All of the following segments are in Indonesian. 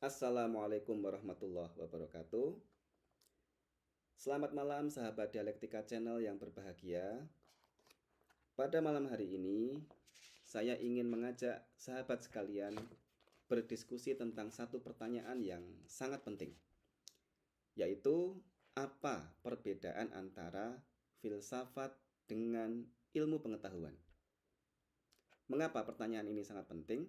Assalamualaikum warahmatullahi wabarakatuh. Selamat malam sahabat Dialektika Channel yang berbahagia. Pada malam hari ini, saya ingin mengajak sahabat sekalian berdiskusi tentang satu pertanyaan yang sangat penting, yaitu apa perbedaan antara filsafat dengan ilmu pengetahuan. Mengapa pertanyaan ini sangat penting?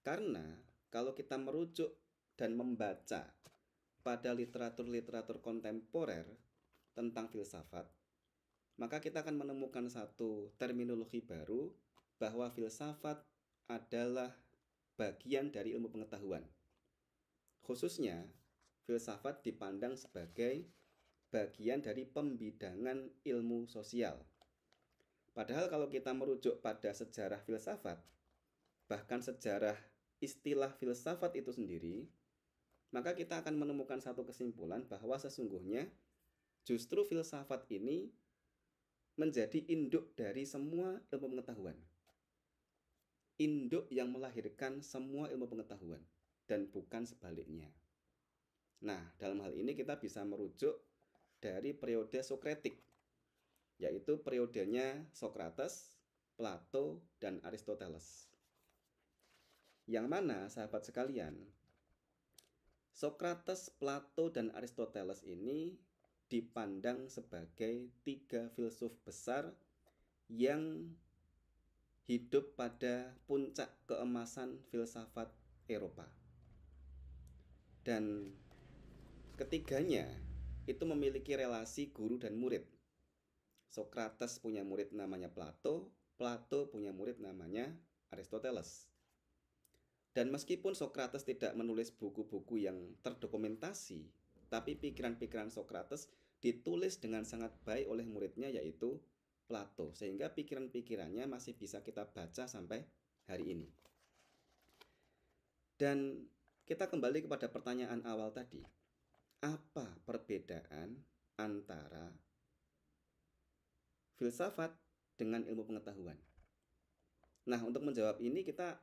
Karena kalau kita merujuk dan membaca pada literatur-literatur kontemporer tentang filsafat, maka kita akan menemukan satu terminologi baru bahwa filsafat adalah bagian dari ilmu pengetahuan. Khususnya, filsafat dipandang sebagai bagian dari pembidangan ilmu sosial. Padahal kalau kita merujuk pada sejarah filsafat, bahkan sejarah istilah filsafat itu sendiri, maka kita akan menemukan satu kesimpulan bahwa sesungguhnya justru filsafat ini menjadi induk dari semua ilmu pengetahuan. Induk yang melahirkan semua ilmu pengetahuan dan bukan sebaliknya. Nah, dalam hal ini kita bisa merujuk dari periode Sokratik, yaitu periodenya Sokrates, Plato, dan Aristoteles. Yang mana, sahabat sekalian, Sokrates, Plato, dan Aristoteles ini dipandang sebagai tiga filsuf besar yang hidup pada puncak keemasan filsafat Eropa. Dan ketiganya itu memiliki relasi guru dan murid. Sokrates punya murid namanya Plato, Plato punya murid namanya Aristoteles. Dan meskipun Sokrates tidak menulis buku-buku yang terdokumentasi, tapi pikiran-pikiran Sokrates ditulis dengan sangat baik oleh muridnya yaitu Plato, sehingga pikiran-pikirannya masih bisa kita baca sampai hari ini. Dan kita kembali kepada pertanyaan awal tadi. Apa perbedaan antara filsafat dengan ilmu pengetahuan? Nah, untuk menjawab ini kita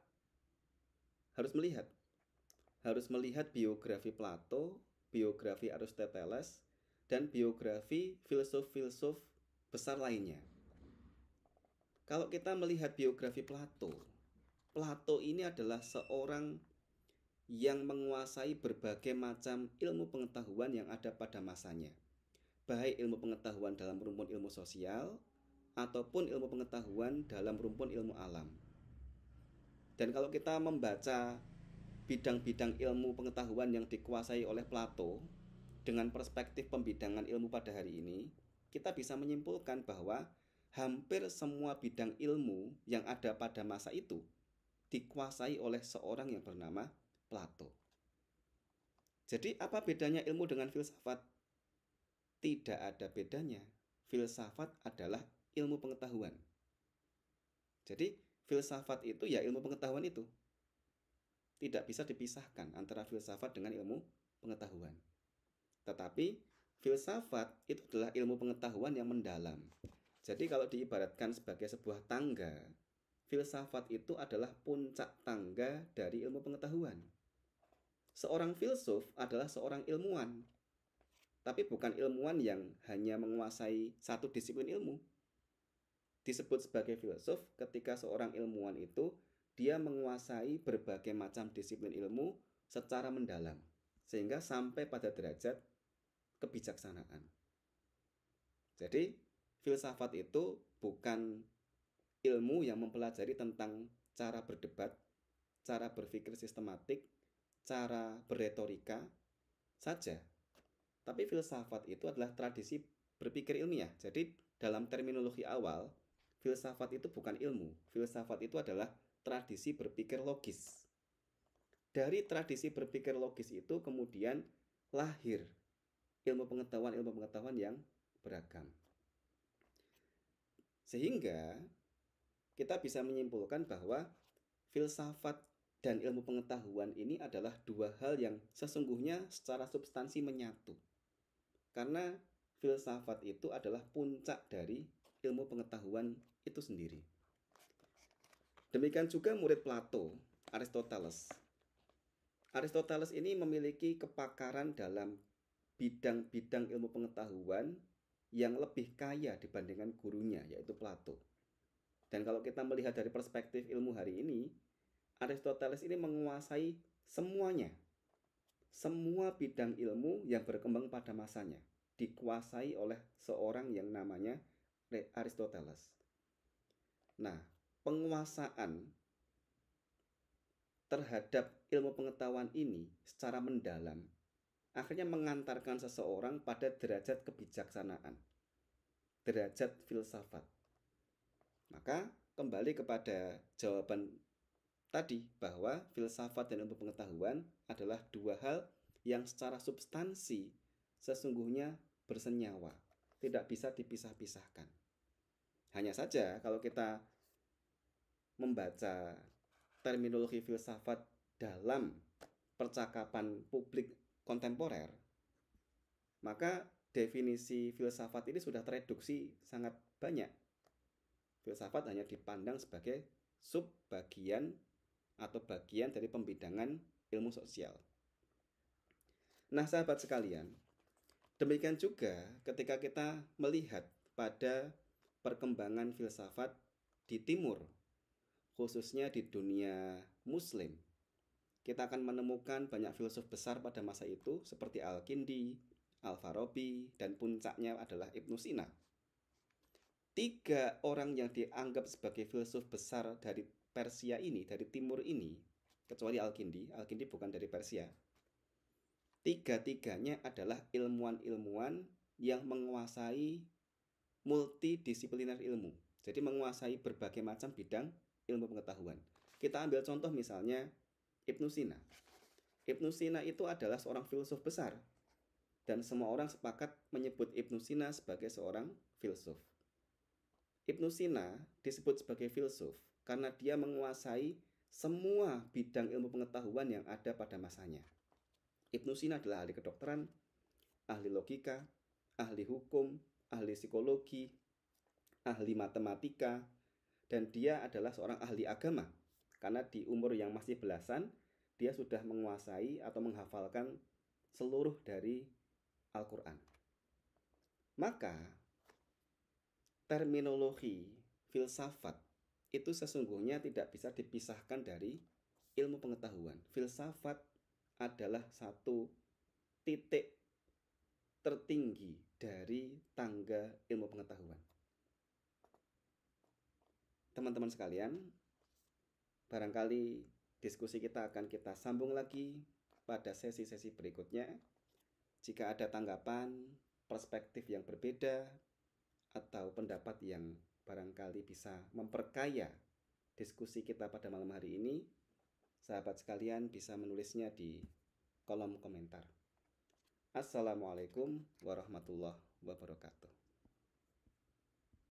harus melihat biografi Plato, biografi Aristoteles, dan biografi filsuf-filsuf besar lainnya. Kalau kita melihat biografi Plato, Plato ini adalah seorang yang menguasai berbagai macam ilmu pengetahuan yang ada pada masanya, baik ilmu pengetahuan dalam rumpun ilmu sosial ataupun ilmu pengetahuan dalam rumpun ilmu alam. Dan kalau kita membaca bidang-bidang ilmu pengetahuan yang dikuasai oleh Plato dengan perspektif pembidangan ilmu pada hari ini, kita bisa menyimpulkan bahwa hampir semua bidang ilmu yang ada pada masa itu dikuasai oleh seorang yang bernama Plato. Jadi apa bedanya ilmu dengan filsafat? Tidak ada bedanya. Filsafat adalah ilmu pengetahuan. Jadi filsafat itu ya ilmu pengetahuan itu. Tidak bisa dipisahkan antara filsafat dengan ilmu pengetahuan. Tetapi filsafat itu adalah ilmu pengetahuan yang mendalam. Jadi kalau diibaratkan sebagai sebuah tangga, filsafat itu adalah puncak tangga dari ilmu pengetahuan. Seorang filsuf adalah seorang ilmuwan, tapi bukan ilmuwan yang hanya menguasai satu disiplin ilmu. Disebut sebagai filsuf ketika seorang ilmuwan itu dia menguasai berbagai macam disiplin ilmu secara mendalam, sehingga sampai pada derajat kebijaksanaan. Jadi, filsafat itu bukan ilmu yang mempelajari tentang cara berdebat, cara berpikir sistematik, cara berretorika saja. Tapi filsafat itu adalah tradisi berpikir ilmiah. Jadi, dalam terminologi awal, filsafat itu bukan ilmu. Filsafat itu adalah tradisi berpikir logis. Dari tradisi berpikir logis itu kemudian lahir ilmu pengetahuan yang beragam. Sehingga kita bisa menyimpulkan bahwa filsafat dan ilmu pengetahuan ini adalah dua hal yang sesungguhnya secara substansi menyatu. Karena filsafat itu adalah puncak dari ilmu pengetahuan itu sendiri. Demikian juga murid Plato, Aristoteles. Aristoteles ini memiliki kepakaran dalam bidang-bidang ilmu pengetahuan yang lebih kaya dibandingkan gurunya, yaitu Plato. Dan kalau kita melihat dari perspektif ilmu hari ini, Aristoteles ini menguasai semuanya. Semua bidang ilmu yang berkembang pada masanya dikuasai oleh seorang yang namanya Aristoteles. Nah, penguasaan terhadap ilmu pengetahuan ini secara mendalam akhirnya mengantarkan seseorang pada derajat kebijaksanaan, derajat filsafat. Maka kembali kepada jawaban tadi bahwa filsafat dan ilmu pengetahuan adalah dua hal yang secara substansi sesungguhnya bersenyawa, tidak bisa dipisah-pisahkan. Hanya saja kalau kita membaca terminologi filsafat dalam percakapan publik kontemporer, maka definisi filsafat ini sudah tereduksi sangat banyak. Filsafat hanya dipandang sebagai subbagian atau bagian dari pembidangan ilmu sosial. Nah, sahabat sekalian, demikian juga ketika kita melihat pada perkembangan filsafat di timur, khususnya di dunia muslim, kita akan menemukan banyak filsuf besar pada masa itu seperti Al-Kindi, Al-Farabi, dan puncaknya adalah Ibnu Sina. 3 orang yang dianggap sebagai filsuf besar dari Persia ini, dari timur ini, kecuali Al-Kindi bukan dari Persia. 3-tiganya adalah ilmuwan-ilmuwan yang menguasai multidisipliner ilmu. Jadi menguasai berbagai macam bidang ilmu pengetahuan. Kita ambil contoh misalnya Ibnu Sina. Ibnu Sina itu adalah seorang filsuf besar dan semua orang sepakat menyebut Ibnu Sina sebagai seorang filsuf. Ibnu Sina disebut sebagai filsuf karena dia menguasai semua bidang ilmu pengetahuan yang ada pada masanya. Ibnu Sina adalah ahli kedokteran, ahli logika, ahli hukum, ahli psikologi, ahli matematika, dan dia adalah seorang ahli agama karena di umur yang masih belasan dia sudah menguasai atau menghafalkan seluruh dari Al-Quran. Maka terminologi filsafat itu sesungguhnya tidak bisa dipisahkan dari ilmu pengetahuan. Filsafat adalah satu titik tertinggi dari tangga ilmu pengetahuan. Teman-teman sekalian, barangkali diskusi kita akan kita sambung lagi pada sesi-sesi berikutnya. Jika ada tanggapan, perspektif yang berbeda, atau pendapat yang barangkali bisa memperkaya diskusi kita pada malam hari ini, sahabat sekalian bisa menulisnya di kolom komentar. Assalamualaikum warahmatullahi wabarakatuh.